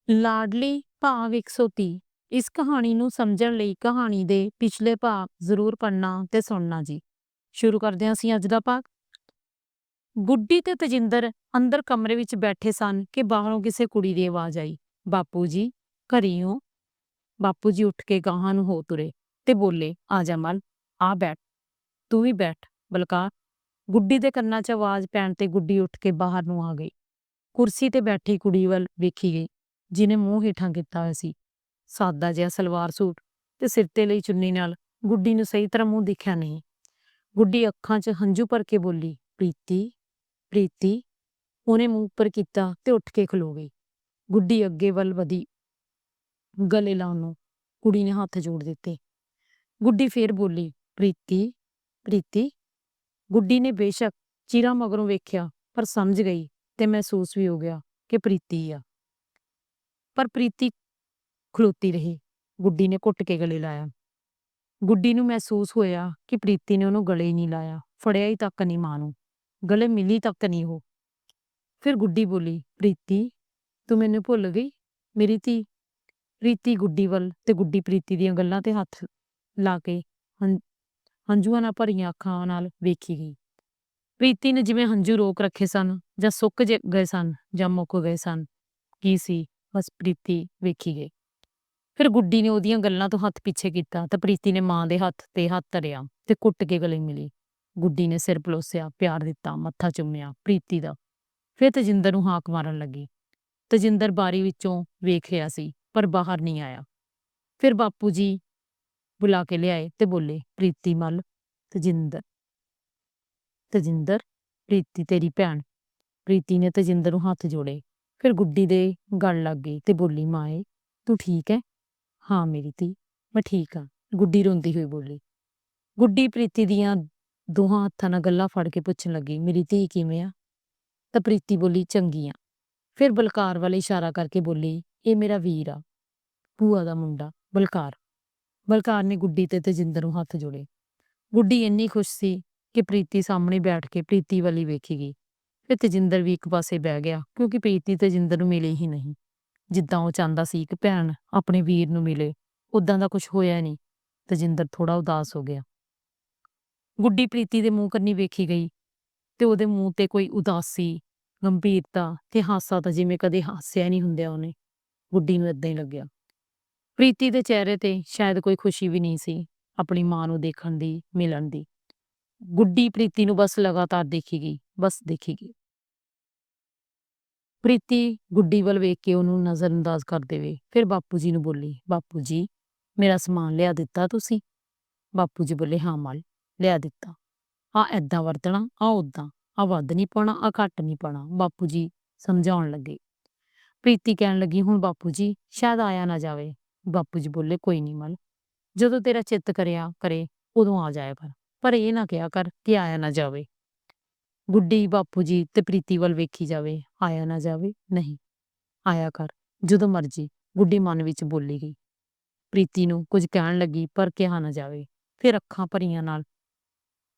ਲਾਡਲੀ ਭਾਗ 130। ਇਸ ਕਹਾਣੀ ਨੂੰ ਸਮਝਣ ਲਈ ਕਹਾਣੀ ਦੇ ਪਿਛਲੇ ਭਾਗ ਜ਼ਰੂਰ ਪੜ੍ਹਨਾ ਤੇ ਸੁਣਨਾ ਜੀ। ਸ਼ੁਰੂ ਕਰਦੇ ਹਾਂ ਅਸੀਂ ਅੱਜ ਦਾ ਭਾਗ। ਗੁੱਡੀ ਤੇ ਤਜਿੰਦਰ ਅੰਦਰ ਕਮਰੇ ਵਿੱਚ ਬੈਠੇ ਸਨ ਕਿ ਬਾਹਰੋਂ ਕਿਸੇ ਕੁੜੀ ਦੀ ਆਵਾਜ਼ ਆਈ। ਬਾਪੂ ਜੀ ਘਰੀ ਹੋ? ਬਾਪੂ ਜੀ ਉੱਠ ਕੇ ਗਾਹਾਂ ਨੂੰ ਹੋ ਤੁਰੇ ਤੇ ਬੋਲੇ, ਆ ਜਾ ਮਲ, ਆ ਬੈਠ। ਤੂੰ ਵੀ ਬੈਠ ਬਲਕਾਰ। ਗੁੱਡੀ ਦੇ ਕੰਨਾਂ 'ਚ ਆਵਾਜ਼ ਪੈਣ ਤੇ ਗੁੱਡੀ ਉੱਠ ਕੇ ਬਾਹਰ ਨੂੰ ਆ ਗਈ। ਕੁਰਸੀ ਤੇ ਬੈਠੀ ਕੁੜੀ ਵੱਲ ਵੇਖੀ ਗਈ, ਜਿਹਨੇ ਮੂੰਹ ਹੇਠਾਂ ਕੀਤਾ ਹੋਇਆ ਸੀ। ਸਾਦਾ ਜਿਹਾ ਸਲਵਾਰ ਸੂਟ ਤੇ ਸਿਰ ਤੇ ਲਈ ਚੁੰਨੀ ਨਾਲ ਗੁੱਡੀ ਨੂੰ ਸਹੀ ਤਰ੍ਹਾਂ ਮੂੰਹ ਦਿਖਿਆ ਨਹੀਂ। ਗੁੱਡੀ ਅੱਖਾਂ 'ਚ ਹੰਝੂ ਭਰ ਕੇ ਬੋਲੀ, ਪ੍ਰੀਤੀ, ਪ੍ਰੀਤੀ। ਉਹਨੇ ਮੂੰਹ ਉੱਪਰ ਕੀਤਾ ਤੇ ਉੱਠ ਕੇ ਖਲੋ ਗਈ। ਗੁੱਡੀ ਅੱਗੇ ਵੱਲ ਵਧੀ, ਗਲੇ ਲਾਉਣ ਨੂੰ। ਕੁੜੀ ਨੇ ਹੱਥ ਜੋੜ ਦਿੱਤੇ। ਗੁੱਡੀ ਫੇਰ ਬੋਲੀ, ਪ੍ਰੀਤੀ, ਪ੍ਰੀਤੀ। ਗੁੱਡੀ ਨੇ ਬੇਸ਼ੱਕ ਚਿਰਾਂ ਮਗਰੋਂ ਵੇਖਿਆ, ਪਰ ਸਮਝ ਗਈ ਤੇ ਮਹਿਸੂਸ ਵੀ ਹੋ ਗਿਆ ਕਿ ਪ੍ਰੀਤੀ ਆ। ਪਰ ਪ੍ਰੀਤੀ ਖਲੋਤੀ ਰਹੀ। ਗੁੱਡੀ ਨੇ ਘੁੱਟ ਕੇ ਗਲੇ ਲਾਇਆ। ਗੁੱਡੀ ਨੂੰ ਮਹਿਸੂਸ ਹੋਇਆ ਕਿ ਪ੍ਰੀਤੀ ਨੇ ਉਹਨੂੰ ਗਲੇ ਹੀ ਨਹੀਂ ਲਾਇਆ, ਫੜਿਆ ਹੀ ਤੱਕ ਨਹੀਂ ਮਾਂ ਨੂੰ, ਗਲੇ ਮਿਲੀ ਤੱਕ ਨਹੀਂ ਉਹ। ਫਿਰ ਗੁੱਡੀ ਬੋਲੀ, ਪ੍ਰੀਤੀ, ਤੂੰ ਮੈਨੂੰ ਭੁੱਲ ਗਈ ਮੇਰੀ ਧੀ? ਪ੍ਰੀਤੀ ਗੁੱਡੀ ਵੱਲ ਤੇ ਗੁੱਡੀ ਪ੍ਰੀਤੀ ਦੀਆਂ ਗੱਲਾਂ ਤੇ ਹੱਥ ਲਾ ਕੇ ਹੰਝੂਆਂ ਨਾਲ ਭਰੀਆਂ ਅੱਖਾਂ ਨਾਲ ਵੇਖੀ ਗਈ। ਪ੍ਰੀਤੀ ਨੇ ਜਿਵੇਂ ਹੰਝੂ ਰੋਕ ਰੱਖੇ ਸਨ, ਜਾਂ ਸੁੱਕ ਗਏ ਸਨ ਜਾਂ ਮੁੱਕ ਗਏ ਸਨ। ਕੀ ਸੀ, ਬਸ ਪ੍ਰੀਤੀ ਵੇਖੀ ਗਈ। ਫਿਰ ਗੁੱਡੀ ਨੇ ਉਹਦੀਆਂ ਗੱਲਾਂ ਤੋਂ ਹੱਥ ਪਿੱਛੇ ਕੀਤਾ ਤਾਂ ਪ੍ਰੀਤੀ ਨੇ ਮਾਂ ਦੇ ਹੱਥ ਤੇ ਹੱਥ ਧਰਿਆ ਤੇ ਕੁੱਟ ਕੇ ਗਲੇ ਮਿਲੀ। ਗੁੱਡੀ ਨੇ ਸਿਰ ਪਲੋਸਿਆ, ਪਿਆਰ ਦਿੱਤਾ, ਮੱਥਾ ਚੁੰਮਿਆ ਪ੍ਰੀਤੀ ਦਾ। ਫਿਰ ਤਜਿੰਦਰ ਨੂੰ ਹਾਕ ਮਾਰਨ ਲੱਗੀ। ਤਜਿੰਦਰ ਬਾਰੀ ਵਿੱਚੋਂ ਵੇਖ ਰਿਹਾ ਸੀ, ਪਰ ਬਾਹਰ ਨਹੀਂ ਆਇਆ। ਫਿਰ ਬਾਪੂ ਜੀ ਬੁਲਾ ਕੇ ਲਿਆਏ ਤੇ ਬੋਲੇ, ਪ੍ਰੀਤੀ ਮੱਲ। ਤਜਿੰਦਰ, ਤਜਿੰਦਰ, ਪ੍ਰੀਤੀ ਤੇਰੀ ਭੈਣ। ਪ੍ਰੀਤੀ ਨੇ ਤਜਿੰਦਰ ਨੂੰ ਹੱਥ ਜੋੜੇ। ਫਿਰ ਗੁੱਡੀ ਦੇ ਗਲ ਲੱਗ ਗਈ ਤੇ ਬੋਲੀ, ਮਾਏ ਤੂੰ ਠੀਕ ਹੈ? ਹਾਂ ਮੇਰੀ ਧੀ, ਮੈਂ ਠੀਕ ਹਾਂ, ਗੁੱਡੀ ਰੋਂਦੀ ਹੋਈ ਬੋਲੀ। ਗੁੱਡੀ ਪ੍ਰੀਤੀ ਦੀਆਂ ਦੋਹਾਂ ਹੱਥਾਂ ਨਾਲ ਗੱਲਾਂ ਫੜ ਕੇ ਪੁੱਛਣ ਲੱਗੀ, ਮੇਰੀ ਧੀ ਕਿਵੇਂ ਆ? ਤਾਂ ਪ੍ਰੀਤੀ ਬੋਲੀ, ਚੰਗੀ ਆ। ਫਿਰ ਬਲਕਾਰ ਵੱਲ ਇਸ਼ਾਰਾ ਕਰਕੇ ਬੋਲੀ, ਇਹ ਮੇਰਾ ਵੀਰ ਆ, ਭੂਆ ਦਾ ਮੁੰਡਾ ਬਲਕਾਰ। ਬਲਕਾਰ ਨੇ ਗੁੱਡੀ ਤੇ ਤਜਿੰਦਰ ਨੂੰ ਹੱਥ ਜੋੜੇ। ਗੁੱਡੀ ਇੰਨੀ ਖੁਸ਼ ਸੀ ਕਿ ਪ੍ਰੀਤੀ ਸਾਹਮਣੇ ਬੈਠ ਕੇ ਪ੍ਰੀਤੀ ਵੱਲ ਹੀ ਵੇਖੀ ਗਈ। ਫਿਰ ਤਜਿੰਦਰ ਵੀ ਇੱਕ ਪਾਸੇ ਬਹਿ ਗਿਆ, ਕਿਉਂਕਿ ਪ੍ਰੀਤੀ ਤਜਿੰਦਰ ਨੂੰ ਮਿਲੀ ਹੀ ਨਹੀਂ। ਜਿੱਦਾਂ ਉਹ ਚਾਹੁੰਦਾ ਸੀ ਕਿ ਭੈਣ ਆਪਣੇ ਵੀਰ ਨੂੰ ਮਿਲੇ, ਉਦਾਂ ਦਾ ਕੁਝ ਹੋਇਆ ਨਹੀਂ। ਤਜਿੰਦਰ ਥੋੜਾ ਉਦਾਸ ਹੋ ਗਿਆ। ਗੁੱਡੀ ਪ੍ਰੀਤੀ ਦੇ ਮੂੰਹ ਕੰਨੀ ਵੇਖੀ ਗਈ ਤੇ ਉਹਦੇ ਮੂੰਹ ਤੇ ਕੋਈ ਉਦਾਸੀ, ਗੰਭੀਰਤਾ ਤੇ ਹਾਸਾ ਤਾਂ ਜਿਵੇਂ ਕਦੇ ਹਾਸਿਆ ਨਹੀਂ ਹੁੰਦਿਆ ਉਹਨੇ। ਗੁੱਡੀ ਨੂੰ ਏਦਾਂ ਹੀ ਲੱਗਿਆ। ਪ੍ਰੀਤੀ ਦੇ ਚਿਹਰੇ ਤੇ ਸ਼ਾਇਦ ਕੋਈ ਖੁਸ਼ੀ ਵੀ ਨਹੀਂ ਸੀ ਆਪਣੀ ਮਾਂ ਨੂੰ ਦੇਖਣ ਦੀ, ਮਿਲਣ ਦੀ। ਗੁੱਡੀ ਪ੍ਰੀਤੀ ਨੂੰ ਬਸ ਲਗਾਤਾਰ ਦੇਖੀ ਗਈ, ਬਸ ਦੇਖੀ ਗਈ। ਪ੍ਰੀਤੀ ਗੁੱਡੀ ਵੱਲ ਵੇਖ ਕੇ ਉਹਨੂੰ ਨਜ਼ਰਅੰਦਾਜ਼ ਕਰ ਦੇਵੇ। ਫਿਰ ਬਾਪੂ ਜੀ ਨੂੰ ਬੋਲੀ, ਬਾਪੂ ਜੀ ਮੇਰਾ ਸਮਾਨ ਲਿਆ ਦਿੱਤਾ ਤੁਸੀਂ? ਬਾਪੂ ਜੀ ਬੋਲੇ, ਹਾਂ ਮਲ, ਲਿਆ ਦਿੱਤਾ। ਆ ਏਦਾਂ ਵਰਤਣਾ, ਆ ਉਦਾਂ, ਆ ਵੱਧ ਨਹੀਂ ਪਾਉਣਾ, ਆ ਘੱਟ ਨਹੀਂ ਪਾਉਣਾ, ਬਾਪੂ ਜੀ ਸਮਝਾਉਣ ਲੱਗੇ। ਪ੍ਰੀਤੀ ਕਹਿਣ ਲੱਗੀ, ਹੁਣ ਬਾਪੂ ਜੀ ਸ਼ਾਇਦ ਆਇਆ ਨਾ ਜਾਵੇ। ਬਾਪੂ ਜੀ ਬੋਲੇ, ਕੋਈ ਨਹੀਂ ਮਲ, ਜਦੋਂ ਤੇਰਾ ਚਿੱਤ ਕਰਿਆ ਕਰੇ ਉਦੋਂ ਆ ਜਾਇਆ ਕਰ, ਪਰ ਇਹ ਨਾ ਕਿਹਾ ਕਰ ਕਿ ਆਇਆ ਨਾ ਜਾਵੇ। ਗੁੱਡੀ ਬਾਪੂ ਜੀ ਤੇ ਪ੍ਰੀਤੀ ਵੱਲ ਵੇਖੀ ਜਾਵੇ, ਆਇਆ ਨਾ ਜਾਵੇ, ਨਹੀਂ ਆਇਆ ਕਰ ਜਦੋਂ ਮਰਜੀ। ਗੁੱਡੀ ਮਨ ਵਿੱਚ ਬੋਲੀ ਗਈ। ਪ੍ਰੀਤੀ ਨੂੰ ਕੁਝ ਕਹਿਣ ਲੱਗੀ, ਪਰ ਕਿਹਾ ਨਾ ਜਾਵੇ। ਫਿਰ ਅੱਖਾਂ ਭਰੀਆਂ ਨਾਲ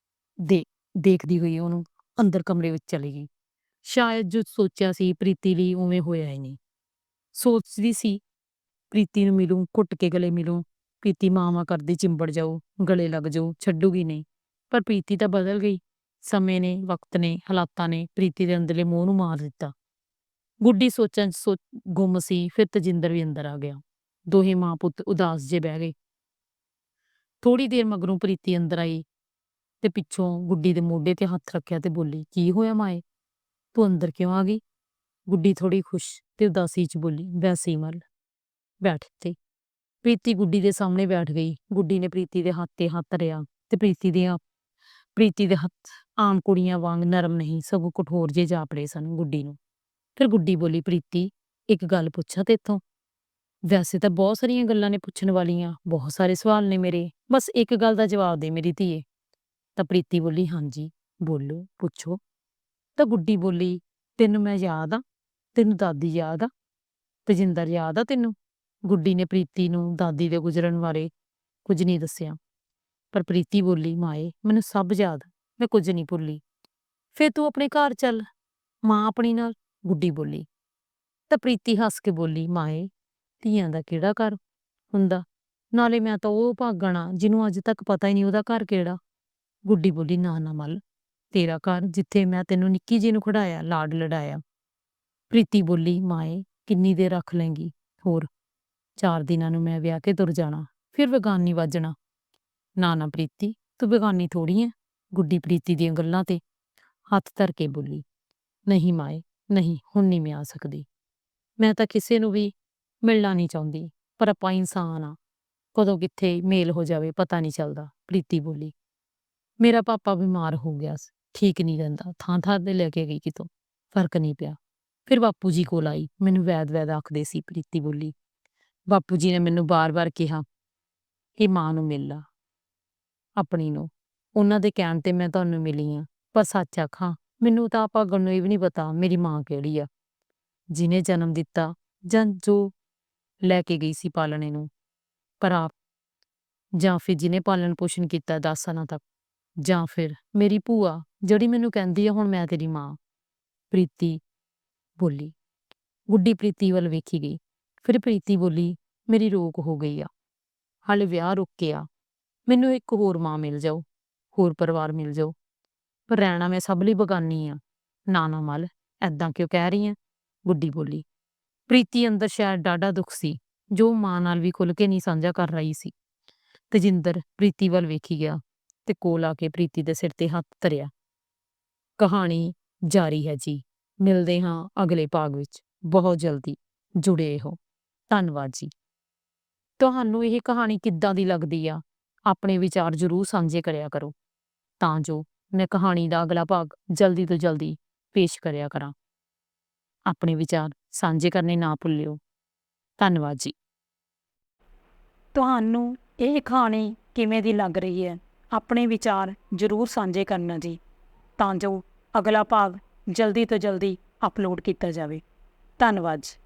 ਦੇਖਦੀ ਹੋਈ ਉਹਨੂੰ ਅੰਦਰ ਕਮਰੇ ਵਿੱਚ ਚਲੀ ਗਈ। ਸ਼ਾਇਦ ਜੋ ਸੋਚਿਆ ਸੀ ਪ੍ਰੀਤੀ ਲਈ ਉਵੇਂ ਹੋਇਆ ਹੀ ਨਹੀਂ। ਸੋਚਦੀ ਸੀ ਪ੍ਰੀਤੀ ਨੂੰ ਮਿਲੂੰ, ਘੁੱਟ ਕੇ ਗਲੇ ਮਿਲੂੰ, ਪ੍ਰੀਤੀ ਮਾਂ ਕਰਦੀ ਚਿੰਬੜ ਜਾਊ, ਗਲੇ ਲੱਗ ਜਾਊ, ਛੱਡੂਗੀ ਨਹੀਂ। ਪਰ ਪ੍ਰੀਤੀ ਤਾਂ ਬਦਲ ਗਈ। ਸਮੇਂ ਨੇ, ਵਕਤ ਨੇ, ਹਾਲਾਤਾਂ ਨੇ ਪ੍ਰੀਤੀ ਦੇ ਅੰਦਰਲੇ ਮੋਹ ਨੂੰ ਮਾਰ ਦਿੱਤਾ। ਗੁੱਡੀ ਸੋਚਾਂ 'ਚ ਗੁੰਮ ਸੀ। ਫਿਰ ਤਜਿੰਦਰ ਵੀ ਅੰਦਰ ਆ ਗਿਆ। ਦੋਹੇ ਮਾਂ ਪੁੱਤ ਉਦਾਸ ਜੇ ਬਹਿ ਗਏ। ਥੋੜੀ ਦੇਰ ਮਗਰੋਂ ਪ੍ਰੀਤੀ ਅੰਦਰ ਆਈ ਤੇ ਪਿੱਛੋਂ ਗੁੱਡੀ ਦੇ ਮੋਢੇ ਤੇ ਹੱਥ ਰੱਖਿਆ ਤੇ ਬੋਲੀ, ਕੀ ਹੋਇਆ ਮਾਏ, ਤੂੰ ਅੰਦਰ ਕਿਉਂ ਆ ਗਈ? ਗੁੱਡੀ ਥੋੜੀ ਖੁਸ਼ ਤੇ ਉਦਾਸੀ 'ਚ ਬੋਲੀ, ਵੈਸੇ ਹੀ ਮਲ, ਬੈਠ ਇੱਥੇ। ਪ੍ਰੀਤੀ ਗੁੱਡੀ ਦੇ ਸਾਹਮਣੇ ਬੈਠ ਗਈ। ਗੁੱਡੀ ਨੇ ਪ੍ਰੀਤੀ ਦੇ ਹੱਥ ਤੇ ਹੱਥ ਧਰਿਆ ਤੇ ਪ੍ਰੀਤੀ ਦੇ ਹੱਥ ਆਮ ਕੁੜੀਆਂ ਵਾਂਗ ਨਰਮ ਨਹੀਂ, ਸਗੋਂ ਕਠੋਰ ਜੇ ਜਾਪੜੇ ਸਨ ਗੁੱਡੀ ਨੂੰ। ਫਿਰ ਗੁੱਡੀ ਬੋਲੀ, ਪ੍ਰੀਤੀ ਇੱਕ ਗੱਲ ਪੁੱਛਾਂ ਤੇਥੋਂ? ਵੈਸੇ ਤਾਂ ਬਹੁਤ ਸਾਰੀਆਂ ਗੱਲਾਂ ਨੇ ਪੁੱਛਣ ਵਾਲੀਆਂ, ਬਹੁਤ ਸਾਰੇ ਸਵਾਲ ਨੇ ਮੇਰੇ, ਬਸ ਇੱਕ ਗੱਲ ਦਾ ਜਵਾਬ ਦੇ ਮੇਰੀ ਧੀਏ। ਤਾਂ ਪ੍ਰੀਤੀ ਬੋਲੀ, ਹਾਂਜੀ ਬੋਲੋ, ਪੁੱਛੋ। ਤਾਂ ਗੁੱਡੀ ਬੋਲੀ, ਤੈਨੂੰ ਮੈਂ ਯਾਦ ਆ? ਤੈਨੂੰ ਦਾਦੀ ਯਾਦ ਆ? ਤਜਿੰਦਰ ਯਾਦ ਆ ਤੈਨੂੰ? ਗੁੱਡੀ ਨੇ ਪ੍ਰੀਤੀ ਨੂੰ ਦਾਦੀ ਦੇ ਗੁਜ਼ਰਨ ਬਾਰੇ ਕੁਝ ਨਹੀਂ ਦੱਸਿਆ। ਪਰ ਪ੍ਰੀਤੀ ਬੋਲੀ, ਮਾਏ ਮੈਨੂੰ ਸਭ ਯਾਦ, ਮੈਂ ਕੁਝ ਨਹੀਂ ਭੁੱਲੀ। ਫਿਰ ਤੂੰ ਆਪਣੇ ਘਰ ਚੱਲ, ਮਾਂ ਆਪਣੀ ਨਾਲ। ਗੁੱਡੀ ਬੋਲੀ। ਤਾਂ ਪ੍ਰੀਤੀ ਹੱਸ ਕੇ ਬੋਲੀ, ਮਾਏ ਧੀਆਂ ਦਾ ਕਿਹੜਾ ਘਰ ਹੁੰਦਾ, ਨਾਲੇ ਮੈਂ ਤਾਂ ਉਹ ਭਾਗਣ ਆ ਜਿਹਨੂੰ ਅੱਜ ਤੱਕ ਪਤਾ ਹੀ ਨਹੀਂ ਉਹਦਾ ਘਰ ਕਿਹੜਾ। ਗੁੱਡੀ ਬੋਲੀ, ਨਾ ਨਾ ਮੱਲ, ਤੇਰਾ ਘਰ ਜਿੱਥੇ ਮੈਂ ਤੈਨੂੰ ਨਿੱਕੀ ਜੀ ਨੂੰ ਖੜਾਇਆ, ਲਾਡ ਲਡਾਇਆ। ਪ੍ਰੀਤੀ ਬੋਲੀ, ਮਾਏ ਕਿੰਨੀ ਦੇਰ ਰੱਖ ਲਏਂਗੀ, ਹੋਰ 4 ਦਿਨਾਂ ਨੂੰ ਮੈਂ ਵਿਆਹ ਕੇ ਤੁਰ ਜਾਣਾ, ਫਿਰ ਬੇਗਾਨੀ ਵੱਜਣਾ। ਨਾ ਨਾ ਪ੍ਰੀਤੀ, ਤੂੰ ਬੇਗਾਨੀ ਥੋੜੀ ਐ। ਗੁੱਡੀ ਪ੍ਰੀਤੀ ਦੀਆਂ ਗੱਲਾਂ ਤੇ ਹੱਥ ਧਰ ਕੇ ਬੋਲੀ, ਨਹੀਂ ਮਾਏ ਨਹੀਂ, ਹੁਣ ਨਹੀਂ ਮੈਂ ਆ ਸਕਦੀ। ਮੈਂ ਤਾਂ ਕਿਸੇ ਨੂੰ ਵੀ ਮਿਲਣਾ ਨਹੀਂ ਚਾਹੁੰਦੀ, ਪਰ ਆਪਾਂ ਇਨਸਾਨ ਆ, ਕਦੋਂ ਕਿੱਥੇ ਮੇਲ ਹੋ ਜਾਵੇ ਪਤਾ ਨਹੀਂ ਚੱਲਦਾ। ਪ੍ਰੀਤੀ ਬੋਲੀ, ਮੇਰਾ ਪਾਪਾ ਬਿਮਾਰ ਹੋ ਗਿਆ ਸੀ, ਠੀਕ ਨਹੀਂ ਰਹਿੰਦਾ, ਥਾਂ ਥਾਂ ਤੇ ਲੈ ਕੇ ਗਈ ਕਿਤੋਂ, ਫਰਕ ਨਹੀਂ ਪਿਆ। ਫਿਰ ਬਾਪੂ ਜੀ ਕੋਲ ਆਈ, ਮੈਨੂੰ ਵੈਦ ਵੈਦ ਆਖਦੇ ਸੀ। ਪ੍ਰੀਤੀ ਬੋਲੀ, ਬਾਪੂ ਜੀ ਨੇ ਮੈਨੂੰ ਬਾਰ-ਬਾਰ ਕਿਹਾ ਕਿ ਮਾਂ ਨੂੰ ਮਿਲ ਲਾ ਆਪਣੀ ਨੂੰ, ਉਹਨਾਂ ਦੇ ਕਹਿਣ ਤੇ ਮੈਂ ਤੁਹਾਨੂੰ ਮਿਲੀ ਆ। ਪਰ ਸੱਚ ਆਖਾਂ, ਮੈਨੂੰ ਤਾਂ ਭਾਗਣ ਨੂੰ ਇਹ ਵੀ ਨਹੀਂ ਪਤਾ ਮੇਰੀ ਮਾਂ ਕਿਹੜੀ ਆ, ਜਿਹਨੇ ਜਨਮ ਦਿੱਤਾ ਜਾਂ ਜੋ ਲੈ ਕੇ ਗਈ ਸੀ ਪਾਲਣੇ ਨੂੰ, ਪਰ ਆਪ, ਜਾਂ ਫਿਰ ਜਿਹਨੇ ਪਾਲਣ ਪੋਸ਼ਣ ਕੀਤਾ 10 ਸਾਲਾਂ ਤੱਕ, ਜਾਂ ਫਿਰ ਮੇਰੀ ਭੂਆ ਜਿਹੜੀ ਮੈਨੂੰ ਕਹਿੰਦੀ ਆ ਹੁਣ ਮੈਂ ਤੇਰੀ ਮਾਂ। ਪ੍ਰੀਤੀ ਬੋਲੀ। ਗੁੱਡੀ ਪ੍ਰੀਤੀ ਵੱਲ ਵੇਖੀ ਗਈ। ਫਿਰ ਪ੍ਰੀਤੀ ਬੋਲੀ, ਮੇਰੀ ਰੋਕ ਹੋ ਗਈ ਆ, ਹਾਲੇ ਵਿਆਹ ਰੁਕਿਆ, ਮੈਨੂੰ ਇੱਕ ਹੋਰ ਮਾਂ ਮਿਲ ਜਾਓ, ਹੋਰ ਪਰਿਵਾਰ ਮਿਲ ਜਾਓ, ਪਰ ਰਹਿਣਾ ਮੈਂ ਸਭ ਲਈ ਬਗਾਨੀ ਆ। ਨਾ ਨਾ ਮੱਲ, ਐਦਾਂ ਕਿਉਂ ਕਹਿ ਰਹੀ ਆ? ਗੁੱਡੀ ਬੋਲੀ। ਪ੍ਰੀਤੀ ਅੰਦਰ ਸ਼ਾਇਦ ਡਾਢਾ ਦੁੱਖ ਸੀ, ਜੋ ਮਾਂ ਨਾਲ ਵੀ ਖੁੱਲ੍ਹ ਕੇ ਨਹੀਂ ਸਾਂਝਾ ਕਰ ਰਹੀ ਸੀ। ਤਜਿੰਦਰ ਪ੍ਰੀਤੀ ਵੱਲ ਵੇਖੀ ਗਿਆ ਤੇ ਕੋਲ ਆ ਕੇ ਪ੍ਰੀਤੀ ਦੇ ਸਿਰ ਤੇ ਹੱਥ ਧਰਿਆ। ਕਹਾਣੀ ਜਾਰੀ ਹੈ ਜੀ, ਮਿਲਦੇ ਹਾਂ ਅਗਲੇ ਭਾਗ ਵਿੱਚ, ਬਹੁਤ ਜਲਦੀ। ਜੁੜੇ ਰਹੋ। ਧੰਨਵਾਦ ਜੀ। ਤੁਹਾਨੂੰ ਇਹ ਕਹਾਣੀ ਕਿੱਦਾਂ ਦੀ ਲੱਗਦੀ ਆ? ਆਪਣੇ ਵਿਚਾਰ ਜ਼ਰੂਰ ਸਾਂਝੇ ਕਰਿਆ ਕਰੋ, ਤਾਂ ਜੋ ਮੈਂ ਕਹਾਣੀ ਦਾ ਅਗਲਾ ਭਾਗ ਜਲਦੀ ਤੋਂ ਜਲਦੀ ਪੇਸ਼ ਕਰਿਆ ਕਰਾਂ। ਆਪਣੇ ਵਿਚਾਰ ਸਾਂਝੇ ਕਰਨੇ ਨਾ ਭੁੱਲਿਓ। ਧੰਨਵਾਦ ਜੀ। ਤੁਹਾਨੂੰ ਇਹ ਕਹਾਣੀ ਕਿਵੇਂ ਦੀ ਲੱਗ ਰਹੀ ਹੈ? ਆਪਣੇ ਵਿਚਾਰ ਜ਼ਰੂਰ ਸਾਂਝੇ ਕਰਨਾ ਜੀ, ਤਾਂ ਜੋ ਅਗਲਾ ਭਾਗ ਜਲਦੀ ਤੋਂ ਜਲਦੀ ਅਪਲੋਡ ਕੀਤਾ ਜਾਵੇ। ਧੰਨਵਾਦ ਜੀ।